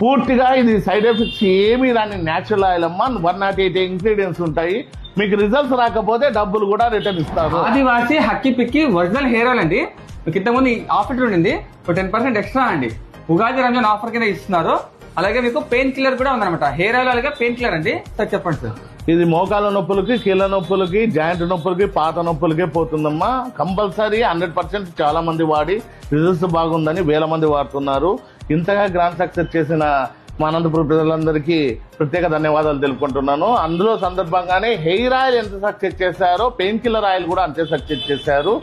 పూర్తిగా ఇది side effects ఏమీ రాని న్యాచురల్ ఆయిల్ అమ్మా. 108 ఇంగ్రీడియంట్స్ ఉంటాయి. మీకు రిజల్ట్స్ రాకపోతే డబ్బులు కూడా రిటర్న్ ఇస్తారు. ఆదివాసి హక్కి పిక్కి ఒరిజినల్ హెయిర్ ఆయిల్ అండి. మీకు ఇంతకుముందు ఆఫర్ ఉండింది, 10% ఎక్స్ట్రా అండి. ఉగాది రంజాన్ ఆఫర్ కింద ఇస్తున్నారు. అలాగే మీకు పెయిన్ కిల్లర్ కూడా ఉందన్నమాట. హెయిర్ ఆయిల్ అలాగే పెయిన్ కిల్లర్ అండి. సార్ చెప్పండి సార్. ఇది మోకాల నొప్పులకి, కీళ్ళ నొప్పులకి, జాయింట్ నొప్పులకి, పాత నొప్పులకి పోతుందమ్మా. కంపల్సరీ 100% చాలా మంది వాడి రిజల్ట్స్ బాగుందని వేల మంది వాడుతున్నారు. ఇంతగా గ్రాండ్ సక్సెస్ చేసిన మా అనంతపురం ప్రజలందరికీ ప్రత్యేక ధన్యవాదాలు తెలుపుకుంటున్నాను. అందులో సందర్భంగానే హెయిర్ ఆయిల్ ఎంత సక్సెస్ చేశారో పెయిన్ కిల్లర్ ఆయిల్ కూడా అంతే సక్సెస్ చేశారు.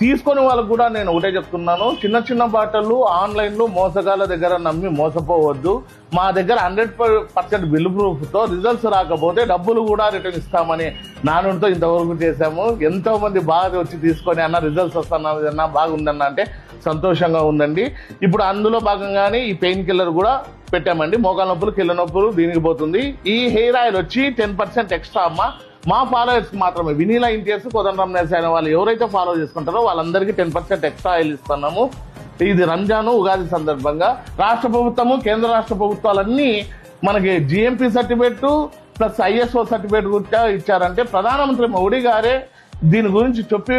తీసుకునే వాళ్ళకు కూడా నేను ఒకటే చెప్తున్నాను, చిన్న చిన్న బాటలు ఆన్లైన్లో మోసగాళ్ళ దగ్గర నమ్మి మోసపోవద్దు. మా దగ్గర 100% బిల్ ప్రూఫ్తో రిజల్ట్స్ రాకపోతే డబ్బులు కూడా రిటర్న్ ఇస్తామని నానుడితో ఇంతవరకు చేశాము. ఎంతో మంది బాగా వచ్చి తీసుకొని అన్న రిజల్ట్స్ వస్తున్నా బాగుందన్న అంటే సంతోషంగా ఉందండి. ఇప్పుడు అందులో భాగంగానే ఈ పెయిన్ కిల్లర్ కూడా పెట్టామండి. మోకాల నొప్పులు, కీళ్ళ నొప్పులు దీనికి పోతుంది. ఈ హెయిర్ ఆయిల్ వచ్చి 10% ఎక్స్ట్రా అమ్మ. మా ఫాలోవర్స్ మాత్రమే వినీలా ఇంటియర్స్ కోదండరాం నేర్సిన వాళ్ళు ఎవరైతే ఫాలో చేసుకుంటారో వాళ్ళందరికీ 10% ఎక్స్ట్రా ఆయిల్ ఇస్తున్నాము. ఇది రంజాన్ ఉగాది సందర్భంగా రాష్ట్ర ప్రభుత్వము, కేంద్ర రాష్ట్ర ప్రభుత్వాలన్నీ మనకి GMP certificate plus ISO certificate కూడా ఇచ్చారంటే ప్రధానమంత్రి మోడీ గారే దీని గురించి చెప్పి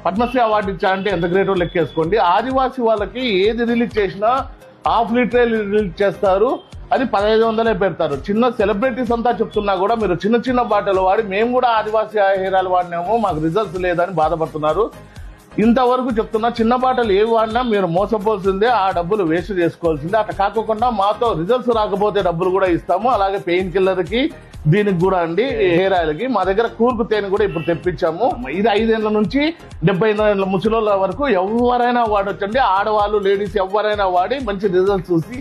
పద్మశ్రీ అవార్డు ఇచ్చారంటే ఎంత గ్రేటో లెక్కేసుకోండి. ఆదివాసీ వాళ్ళకి ఏది రిలీజ్ చేసినా ½ లీటరే రిలీజ్ చేస్తారు. అది 1500 పెడతారు. చిన్న సెలబ్రిటీస్ అంతా చెప్తున్నా కూడా మీరు చిన్న చిన్న బాటలు వాడి మేము కూడా ఆదివాసీ హెయిర్ ఆయిల్ వాడినాము, మాకు రిజల్ట్స్ లేదని బాధపడుతున్నారు. ఇంతవరకు చెప్తున్నా చిన్న బాటలు ఏవి వాడినా మీరు మోసపోవాల్సిందే, ఆ డబ్బులు వేస్ట్ చేసుకోవాల్సిందే. అట్లా కాకుండా మాతో రిజల్ట్స్ రాకపోతే డబ్బులు కూడా ఇస్తాము. అలాగే పెయిన్ కిల్లర్కి దీనికి కూడా అండి హెయిర్ ఆయిల్కి మా దగ్గర కూర్పు తేనె కూడా ఇప్పుడు తెప్పించాము. ఇది 5 ఏళ్ల నుంచి 70 ఏళ్ల ముసలోళ్ళ వరకు ఎవరైనా వాడొచ్చండి. ఆడవాళ్ళు, లేడీస్ ఎవరైనా వాడి మంచి రిజల్ట్స్ చూసి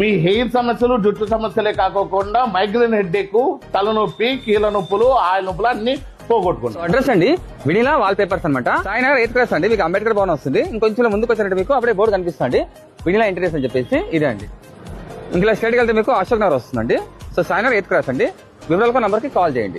మీ హెయిర్ సమస్యలు, జుట్టు సమస్యలే కాకుండా మైగ్రేన్ హెడ్ఏక్, తలనొప్పి, కీళ్ళ నొప్పులు, ఆయిల్ నొప్పులు అన్ని పోగొట్టుకోండి. అడ్రస్ అండి వినీలా వాల్ పేపర్స్ అనమాట. సాయినగర్ 8th క్లాస్ అండి. మీకు అంబేద్కర్ భవన్ వస్తుంది. ఇంకొంచెం ముందుకు వచ్చినట్టు మీకు అప్పుడే బోర్డు కనిపిస్తుంది వినీలా ఇంటీరియర్స్ అని చెప్పేసి. ఇదే అండి. ఇంకా స్ట్రైట్కి వెళ్తే మీకు అశోక్ నగర్ వస్తుందండి. సో సాయినగర్ 8th క్లాస్ అండి. వివరాలకు నంబర్కి కాల్ చేయండి.